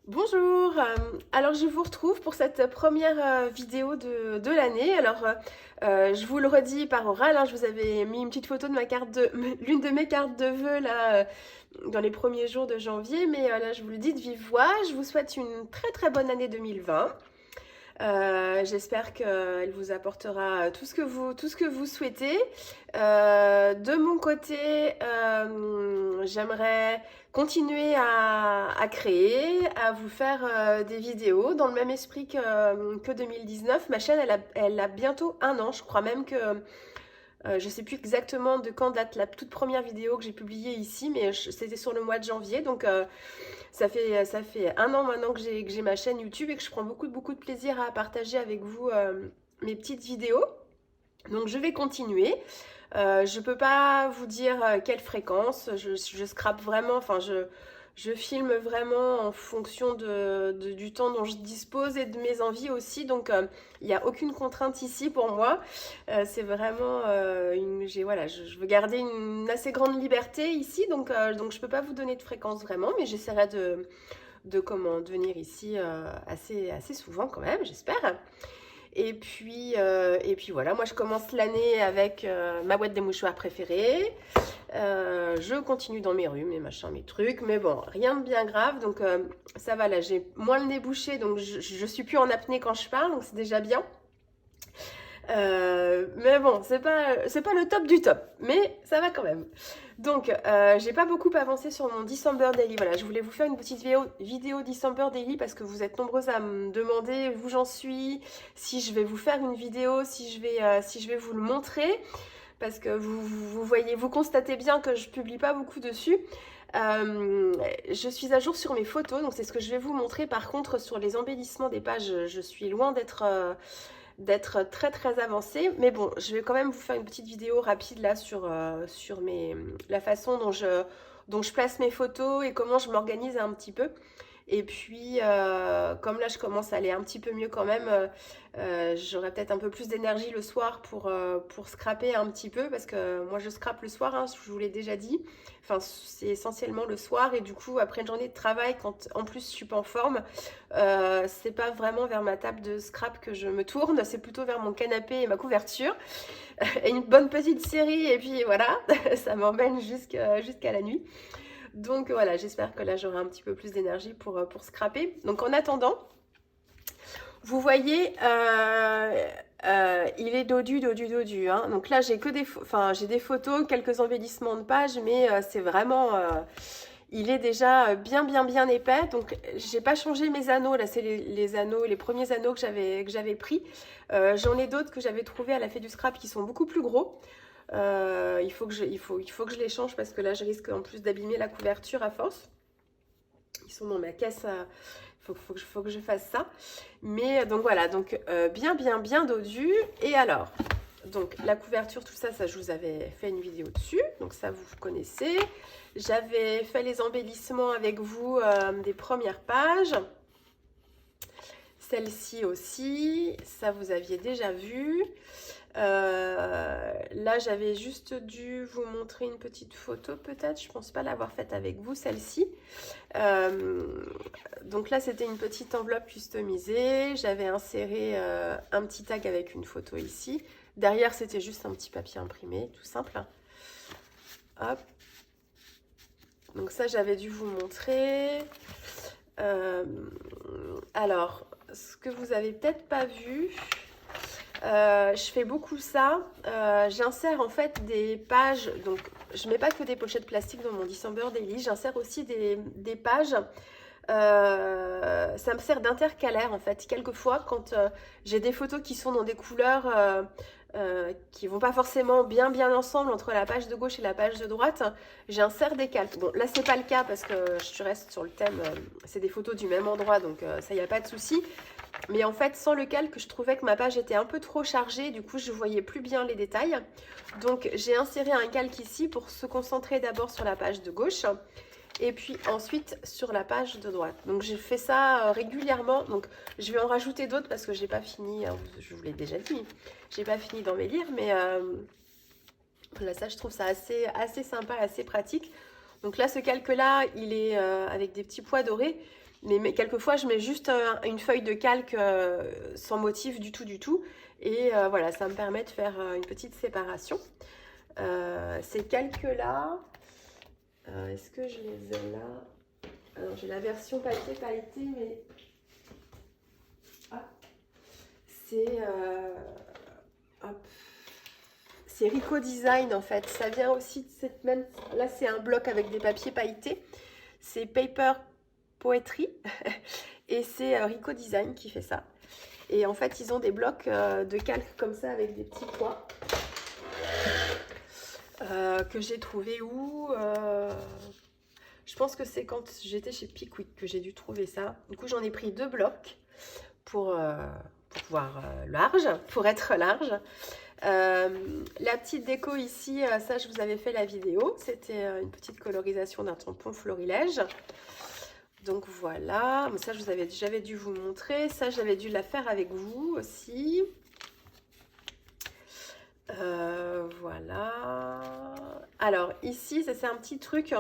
Bonjour, alors je vous retrouve pour cette première vidéo de l'année. Je vous le redis par oral, hein, je vous avais mis une petite photo de ma carte de l'une de mes cartes de vœux là dans les premiers jours de janvier, mais là je vous le dis de vive voix, je vous souhaite une très très bonne année 2020. J'espère qu'elle vous apportera tout ce que vous souhaitez. De mon côté, j'aimerais continuer à créer, à vous faire des vidéos dans le même esprit que 2019. Ma chaîne, elle a bientôt un an. Je crois même que je ne sais plus exactement de quand date la toute première vidéo que j'ai publiée ici, mais c'était sur le mois de janvier. Donc, ça fait un an maintenant que j'ai ma chaîne YouTube et que je prends beaucoup de plaisir à partager avec vous mes petites vidéos. Donc je vais continuer. Je peux pas vous dire quelle fréquence. Je scrape vraiment, je filme vraiment en fonction du temps dont je dispose et de mes envies aussi. Donc il n'y a aucune contrainte ici pour moi. C'est vraiment voilà, je veux garder une assez grande liberté ici. Donc je peux pas vous donner de fréquence vraiment, mais j'essaierai de venir ici assez souvent quand même, j'espère. Et puis voilà, moi je commence l'année avec ma boîte des mouchoirs préférée. Je continue dans mes rhumes, mes machins, mes trucs, mais bon, rien de bien grave. Donc ça va, là j'ai moins le nez bouché, donc je suis plus en apnée quand je parle, donc c'est déjà bien. Mais bon, c'est pas le top du top, mais ça va quand même. Donc, j'ai pas beaucoup avancé sur mon December Daily. Voilà, je voulais vous faire une petite vidéo December Daily parce que vous êtes nombreuses à me demander où j'en suis, si je vais vous faire une vidéo, si je vais vous le montrer, parce que vous voyez, vous constatez bien que je publie pas beaucoup dessus. Je suis à jour sur mes photos, donc c'est ce que je vais vous montrer. Par contre, sur les embellissements des pages, je suis loin d'être très avancée. Mais bon, je vais quand même vous faire une petite vidéo rapide là sur la façon dont je place mes photos et comment je m'organise un petit peu. Et puis, comme là, je commence à aller un petit peu mieux quand même, j'aurai peut-être un peu plus d'énergie le soir pour scraper un petit peu, parce que moi, je scrape le soir, hein, je vous l'ai déjà dit. Enfin, c'est essentiellement le soir, et du coup, après une journée de travail, quand en plus je suis pas en forme, c'est pas vraiment vers ma table de scrap que je me tourne, c'est plutôt vers mon canapé et ma couverture, et une bonne petite série, et puis voilà, ça m'emmène jusqu'à la nuit. Donc voilà, j'espère que là j'aurai un petit peu plus d'énergie pour scraper. Donc en attendant, vous voyez, il est dodu. Hein. Donc là j'ai que j'ai des photos, quelques embellissements de pages, mais c'est vraiment, il est déjà bien épais. Donc j'ai pas changé mes anneaux. Là c'est les anneaux, les premiers anneaux que j'avais pris. J'en ai d'autres que j'avais trouvés à la Fée du Scrap qui sont beaucoup plus gros. Il faut que je les change parce que là, je risque en plus d'abîmer la couverture à force. Ils sont dans ma caisse. Faut que je fasse ça. Mais donc voilà, donc bien dodu. Et alors, donc la couverture, tout ça, je vous avais fait une vidéo dessus. Donc ça, vous connaissez. J'avais fait les embellissements avec vous des premières pages. Celle-ci aussi, ça vous aviez déjà vu. Là, j'avais juste dû vous montrer une petite photo, peut-être. Je pense pas l'avoir faite avec vous, celle-ci. Donc là, c'était une petite enveloppe customisée. J'avais inséré un petit tag avec une photo ici. Derrière, c'était juste un petit papier imprimé, tout simple. Hop. Donc ça, j'avais dû vous montrer. Alors, ce que vous avez peut-être pas vu, je fais beaucoup ça. J'insère en fait des pages. Donc, je mets pas que des pochettes plastiques dans mon December Daily. J'insère aussi des pages. Ça me sert d'intercalaire en fait. Quelquefois, quand j'ai des photos qui sont dans des couleurs qui vont pas forcément bien ensemble entre la page de gauche et la page de droite, j'insère des calques. Bon, là c'est pas le cas parce que je reste sur le thème, c'est des photos du même endroit, donc ça y a pas de souci. Mais en fait, sans le calque, je trouvais que ma page était un peu trop chargée, du coup je voyais plus bien les détails. Donc j'ai inséré un calque ici pour se concentrer d'abord sur la page de gauche et puis ensuite sur la page de droite. Donc j'ai fait ça régulièrement. Donc je vais en rajouter d'autres parce que j'ai pas fini, je vous l'ai déjà dit, j'ai pas fini d'embellir, mais là ça je trouve ça assez sympa, assez pratique. Donc là ce calque là il est avec des petits pois dorés, Mais quelquefois, je mets juste une feuille de calque sans motif du tout. Et voilà, ça me permet de faire une petite séparation. Ces calques-là, est-ce que je les ai là? Alors, j'ai la version papier pailleté, mais... Ah, c'est... hop. C'est Rico Design en fait, ça vient aussi de cette même... Là c'est un bloc avec des papiers pailletés, c'est Paper Poetry et c'est Rico Design qui fait ça. Et en fait ils ont des blocs de calque comme ça avec des petits points que j'ai trouvé où je pense que c'est quand j'étais chez Pickwick que j'ai dû trouver ça. Du coup j'en ai pris 2 blocs pour pouvoir pour être large. La petite déco ici, ça je vous avais fait la vidéo, c'était une petite colorisation d'un tampon florilège. Donc voilà, ça j'avais dû vous montrer, ça j'avais dû la faire avec vous aussi. Voilà. Alors ici, ça c'est un petit truc.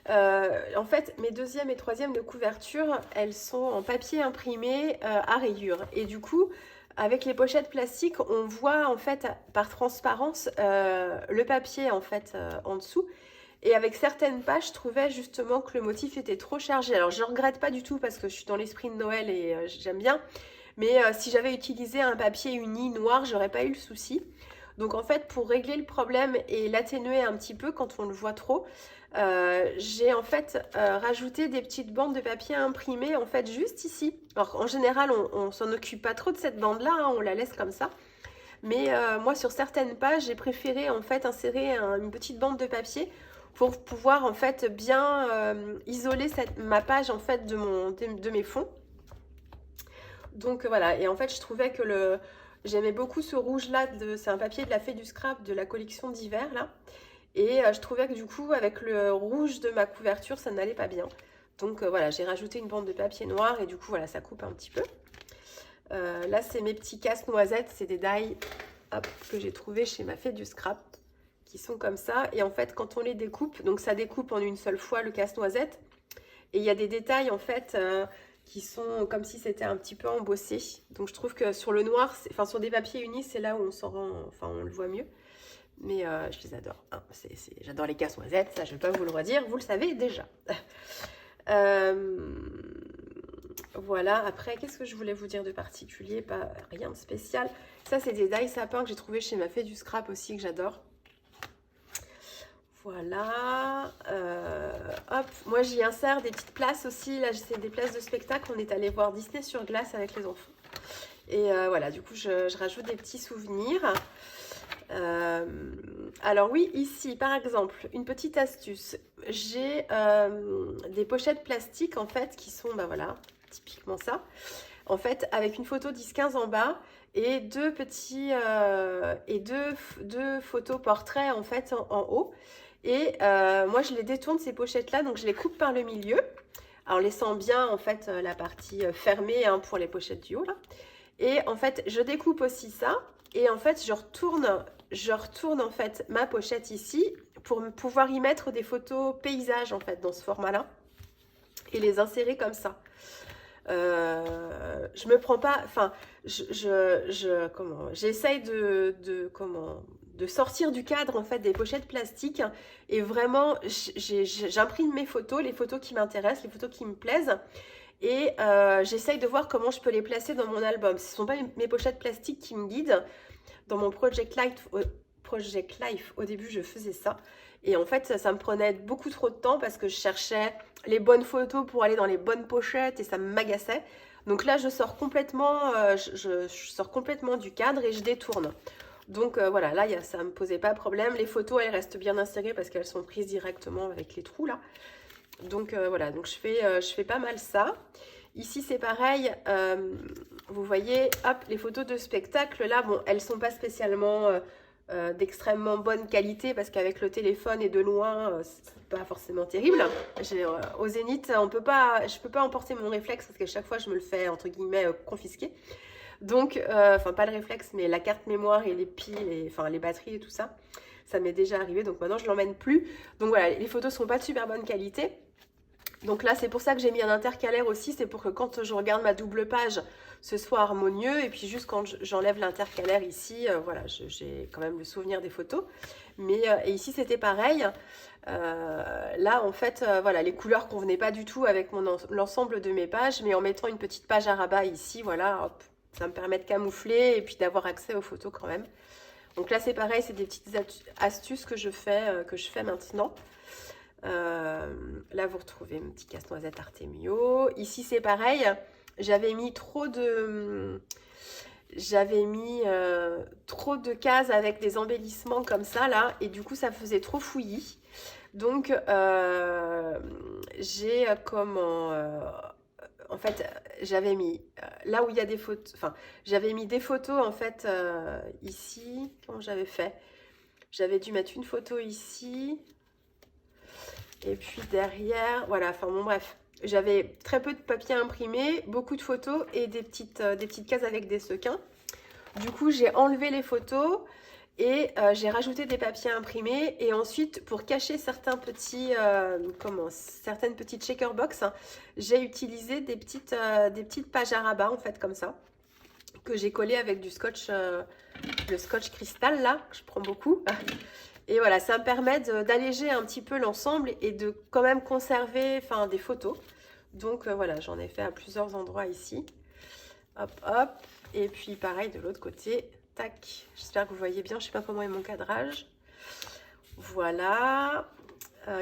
En fait, mes 2e et 3e de couverture, elles sont en papier imprimé à rayures. Et du coup, avec les pochettes plastiques, on voit en fait par transparence le papier en fait en dessous. Et avec certaines pages, je trouvais justement que le motif était trop chargé. Alors je ne regrette pas du tout parce que je suis dans l'esprit de Noël et j'aime bien. Mais si j'avais utilisé un papier uni noir, j'aurais pas eu le souci. Donc en fait, pour régler le problème et l'atténuer un petit peu quand on le voit trop, j'ai en fait rajouté des petites bandes de papier imprimées en fait juste ici. Alors en général, on s'en occupe pas trop de cette bande-là, hein, on la laisse comme ça. Mais moi, sur certaines pages, j'ai préféré en fait insérer une petite bande de papier pour pouvoir en fait bien isoler ma page en fait de mes fonds. Donc voilà, et en fait, je trouvais que j'aimais beaucoup ce rouge-là, c'est un papier de la Fée du Scrap de la collection d'hiver, là. Et je trouvais que du coup, avec le rouge de ma couverture, ça n'allait pas bien. Donc voilà, j'ai rajouté une bande de papier noir et du coup, voilà, ça coupe un petit peu. Là, c'est mes petits casse-noisettes, c'est des die que j'ai trouvé chez ma Fée du Scrap, qui sont comme ça. Et en fait, quand on les découpe, donc ça découpe en une seule fois le casse-noisette. Et il y a des détails, en fait... qui sont comme si c'était un petit peu embossé. Donc je trouve que sur le noir, enfin sur des papiers unis, c'est là où on s'en rend, enfin on le voit mieux. Mais je les adore. Hein. J'adore les casse-noisettes, ça je ne vais pas vous le redire, vous le savez déjà. Voilà, après qu'est-ce que je voulais vous dire de particulier? Pas rien de spécial. Ça c'est des die sapins que j'ai trouvé chez ma Fée du Scrap aussi, que j'adore. Voilà, hop, moi j'y insère des petites places aussi, là c'est des places de spectacle, on est allé voir Disney sur glace avec les enfants. Et voilà, du coup je rajoute des petits souvenirs. Alors oui, ici par exemple, une petite astuce, j'ai des pochettes plastiques en fait qui sont, bah voilà, typiquement ça. En fait, avec une photo 10-15 en bas et deux photos portraits en fait en haut. Et moi, je les détourne ces pochettes-là, donc je les coupe par le milieu, en laissant bien en fait la partie fermée hein, pour les pochettes du haut là. Et en fait, je découpe aussi ça, et en fait, je retourne en fait ma pochette ici pour pouvoir y mettre des photos paysages en fait dans ce format-là et les insérer comme ça. Je me prends pas, enfin, j'essaye de sortir du cadre en fait des pochettes plastiques et vraiment j'imprime mes photos, les photos qui m'intéressent, les photos qui me plaisent et j'essaye de voir comment je peux les placer dans mon album. Ce ne sont pas mes pochettes plastiques qui me guident. Dans mon Project Life, au début je faisais ça et en fait ça me prenait beaucoup trop de temps parce que je cherchais les bonnes photos pour aller dans les bonnes pochettes et ça m'agaçait. Donc là je sors complètement, je sors complètement du cadre et je détourne. Donc voilà, là ça ne me posait pas de problème. Les photos elles restent bien insérées parce qu'elles sont prises directement avec les trous là. Donc voilà, donc je fais pas mal ça. Ici c'est pareil, vous voyez, hop, les photos de spectacle là, bon, elles sont pas spécialement d'extrêmement bonne qualité parce qu'avec le téléphone et de loin, c'est pas forcément terrible. Au Zénith, je peux pas emporter mon réflexe parce qu'à chaque fois je me le fais entre guillemets confisquer. Donc, enfin pas le réflexe, mais la carte mémoire et les piles, enfin les batteries et tout ça, ça m'est déjà arrivé. Donc maintenant je l'emmène plus. Donc voilà, les photos sont pas de super bonne qualité. Donc là, c'est pour ça que j'ai mis un intercalaire aussi, c'est pour que quand je regarde ma double page, ce soit harmonieux. Et puis juste quand j'enlève l'intercalaire ici, voilà, j'ai quand même le souvenir des photos. Mais et ici, c'était pareil. Là, en fait, voilà, les couleurs convenaient pas du tout avec l'ensemble de mes pages. Mais en mettant une petite page à rabat ici, voilà, hop, ça me permet de camoufler et puis d'avoir accès aux photos quand même. Donc là, c'est pareil, c'est des petites astuces que je fais maintenant. Là vous retrouvez mon petit casse-noisette Artemio. Ici c'est pareil, j'avais mis trop de cases avec des embellissements comme ça là, et du coup ça faisait trop fouillis. Donc j'ai en fait j'avais mis là où il y a des photos, enfin j'avais mis des photos en fait ici. Comment j'avais fait? J'avais dû mettre une photo ici. Et puis derrière, voilà, enfin bon bref, j'avais très peu de papier imprimé, beaucoup de photos et des petites cases avec des sequins. Du coup, j'ai enlevé les photos et j'ai rajouté des papiers imprimés. Et ensuite, pour cacher certaines petites checkerbox, hein, j'ai utilisé des petites pages à rabat, en fait, comme ça, que j'ai collé avec du scotch, le scotch cristal, là, que je prends beaucoup. Et voilà, ça me permet d'alléger un petit peu l'ensemble et de quand même conserver des photos. Donc voilà, j'en ai fait à plusieurs endroits ici. Hop, hop. Et puis pareil de l'autre côté. Tac. J'espère que vous voyez bien. Je ne sais pas comment est mon cadrage. Voilà.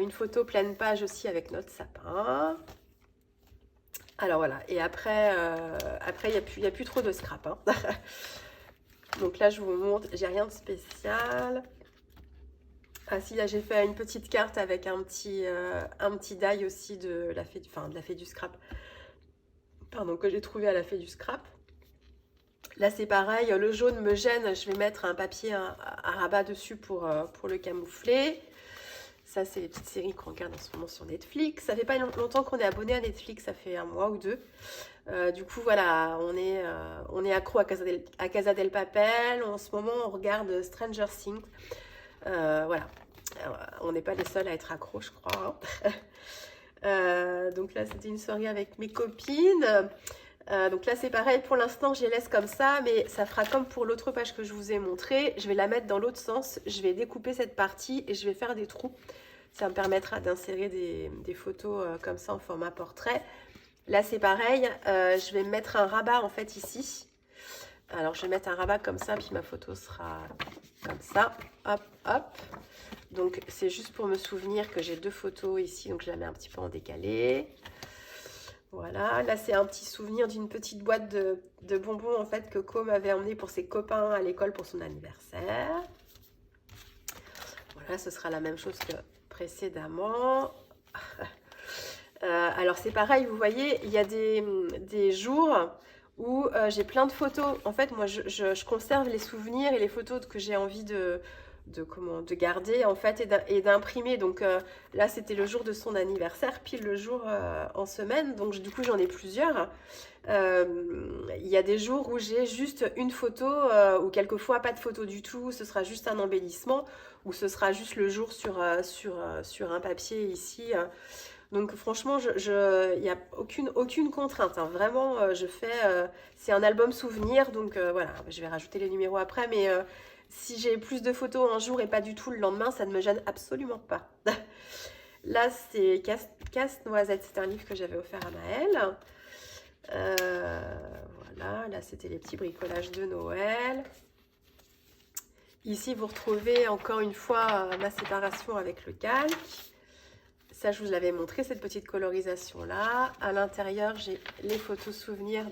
Une photo pleine page aussi avec notre sapin. Alors voilà. Et après, il n'y a plus trop de scrap, hein. Donc là, je vous montre. J'ai rien de spécial. Ah si, là j'ai fait une petite carte avec un petit die aussi de la fée du scrap. Pardon, que j'ai trouvé à la fée du scrap. Là c'est pareil, le jaune me gêne, je vais mettre un papier à rabat dessus pour le camoufler. Ça c'est les petites séries qu'on regarde en ce moment sur Netflix. Ça fait pas longtemps qu'on est abonné à Netflix, ça fait un mois ou deux. Du coup voilà, on est accro à Casa del Papel. En ce moment on regarde Stranger Things. Voilà, on n'est pas les seuls à être accros, je crois, hein. Donc là, c'était une soirée avec mes copines. Donc là, c'est pareil, pour l'instant, je les laisse comme ça, mais ça fera comme pour l'autre page que je vous ai montré. Je vais la mettre dans l'autre sens, je vais découper cette partie et je vais faire des trous. Ça me permettra d'insérer des photos comme ça en format portrait. Là, c'est pareil, je vais mettre un rabat en fait ici. Alors, je vais mettre un rabat comme ça, puis ma photo sera comme ça. Hop, hop. Donc, c'est juste pour me souvenir que j'ai deux photos ici. Donc, je la mets un petit peu en décalé. Voilà. Là, c'est un petit souvenir d'une petite boîte de bonbons, en fait, que Co m'avait emmené pour ses copains à l'école pour son anniversaire. Voilà, ce sera la même chose que précédemment. Alors, c'est pareil, vous voyez, il y a des jours où j'ai plein de photos. En fait, moi, je conserve les souvenirs et les photos que j'ai envie de garder, en fait, et d'imprimer. Donc là, c'était le jour de son anniversaire, pile le jour en semaine. Donc, du coup, j'en ai plusieurs. Il y a des jours où j'ai juste une photo, ou quelquefois pas de photo du tout. Ce sera juste un embellissement, ou ce sera juste le jour sur un papier ici. Donc franchement, il n'y a aucune contrainte, hein. Vraiment, c'est un album souvenir, donc voilà, je vais rajouter les numéros après, mais si j'ai plus de photos un jour et pas du tout le lendemain, ça ne me gêne absolument pas. Là, c'est Casse-Noisette, c'est un livre que j'avais offert à Maëlle. Voilà, là c'était les petits bricolages de Noël. Ici, vous retrouvez encore une fois ma séparation avec le calque. Ça, je vous l'avais montré, cette petite colorisation-là. À l'intérieur, j'ai les photos souvenirs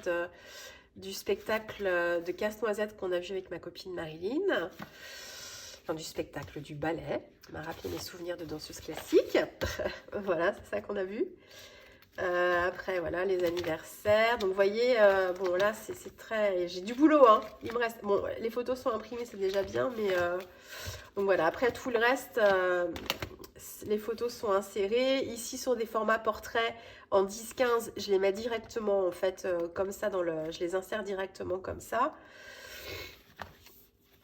du spectacle de Casse-Noisette qu'on a vu avec ma copine Marilyn. Enfin, du spectacle, du ballet. Ça m'a rappelé mes souvenirs de danseuse classique. Voilà, c'est ça qu'on a vu. Après, voilà, les anniversaires. Donc, vous voyez, bon, là, c'est très... J'ai du boulot, hein. Il me reste... Bon, les photos sont imprimées, c'est déjà bien, mais... Donc, voilà, après, tout le reste... les photos sont insérées. Ici, sur des formats portraits en 10-15, je les mets directement, en fait, comme ça, je les insère directement comme ça.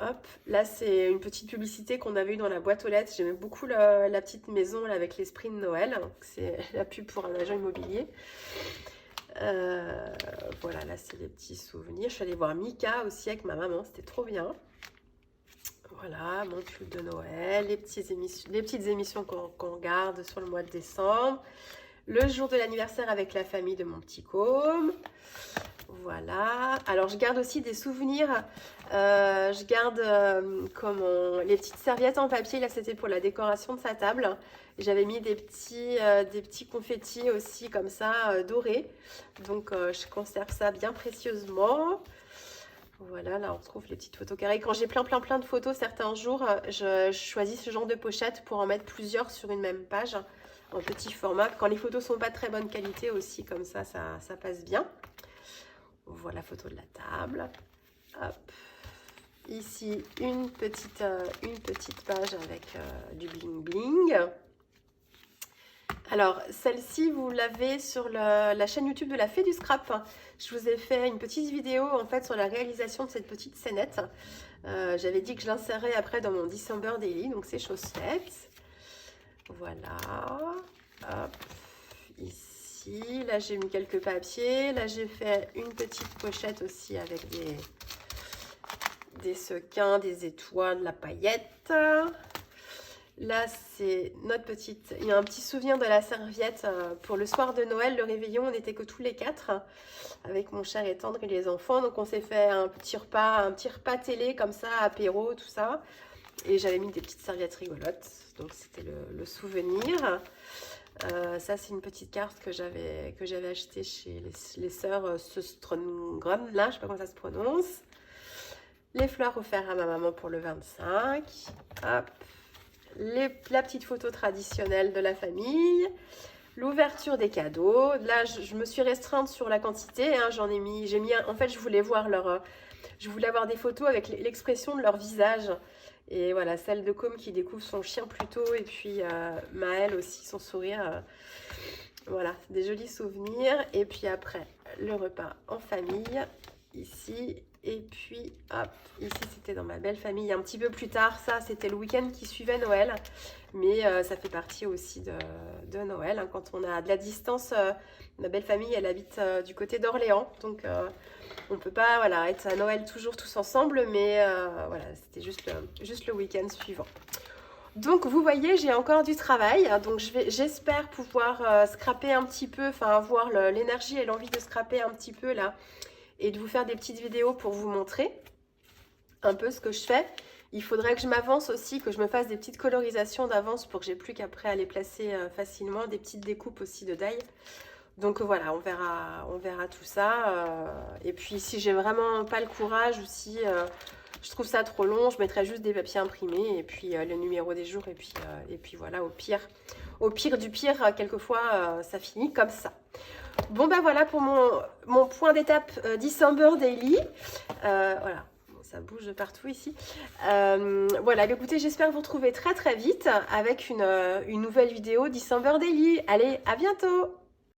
Hop, là c'est une petite publicité qu'on avait eue dans la boîte aux lettres. J'aimais beaucoup la petite maison là, avec l'esprit de Noël. C'est la pub pour un agent immobilier. Voilà, là c'est des petits souvenirs. Je suis allée voir Mika aussi avec ma maman, c'était trop bien. Voilà, mon pull de Noël, les petites émissions qu'on regarde sur le mois de décembre. Le jour de l'anniversaire avec la famille de mon petit Côme. Voilà. Alors, je garde aussi des souvenirs. Je garde les petites serviettes en papier. Là, c'était pour la décoration de sa table. J'avais mis des petits confettis aussi comme ça, dorés. Donc, je conserve ça bien précieusement. Voilà, là, on retrouve les petites photos carrées. Quand j'ai plein de photos, certains jours, je choisis ce genre de pochette pour en mettre plusieurs sur une même page, en petit format. Quand les photos sont pas de très bonne qualité aussi, comme ça passe bien. Voilà, photo de la table. Hop. Ici, une petite page avec du bling bling. Alors, celle-ci, vous l'avez sur la chaîne YouTube de la Fée du Scrap. Je vous ai fait une petite vidéo en fait sur la réalisation de cette petite scénette. J'avais dit que je l'insérerais après dans mon December Daily, donc c'est chose faite. Voilà. Hop. Ici, là j'ai mis quelques papiers. Là j'ai fait une petite pochette aussi avec des sequins, des étoiles, de la paillette. Là, c'est notre petite... Il y a un petit souvenir de la serviette pour le soir de Noël, le réveillon. On n'était que tous les quatre avec mon cher et tendre et les enfants. Donc, on s'est fait un petit repas télé comme ça, apéro, tout ça. Et j'avais mis des petites serviettes rigolotes. Donc, c'était le souvenir. Ça, c'est une petite carte que j'avais achetée chez les sœurs Söstrengren. Là, je ne sais pas comment ça se prononce. Les fleurs offertes à ma maman pour le 25. Hop. La petite photo traditionnelle de la famille, l'ouverture des cadeaux. Là, je me suis restreinte sur la quantité. Hein, en fait, je voulais avoir des photos avec l'expression de leur visage. Et voilà, celle de Côme qui découvre son chien plus tôt. Et puis Maëlle aussi, son sourire. Voilà, des jolis souvenirs. Et puis après, le repas en famille, ici. Et puis, hop, ici, c'était dans ma belle famille. Un petit peu plus tard, ça, c'était le week-end qui suivait Noël. Mais ça fait partie aussi de Noël. Hein. Quand on a de la distance, ma belle famille, elle habite du côté d'Orléans. Donc, on ne peut pas être à Noël toujours tous ensemble. Mais voilà, c'était juste le week-end suivant. Donc, vous voyez, j'ai encore du travail. Donc, j'espère pouvoir scraper un petit peu, enfin, avoir l'énergie et l'envie de scraper un petit peu là. Et de vous faire des petites vidéos pour vous montrer un peu ce que je fais. Il faudrait que je m'avance aussi, que je me fasse des petites colorisations d'avance pour que j'ai plus qu'après à les placer facilement, des petites découpes aussi de die. Donc voilà, on verra tout ça. Et puis si j'ai vraiment pas le courage ou si je trouve ça trop long, je mettrai juste des papiers imprimés et puis le numéro des jours et puis voilà, au pire du pire, quelquefois ça finit comme ça. Bon ben voilà pour mon point d'étape December Daily. Voilà, bon, ça bouge de partout ici. Voilà, écoutez, j'espère vous retrouver très vite avec une nouvelle vidéo December Daily. Allez, à bientôt!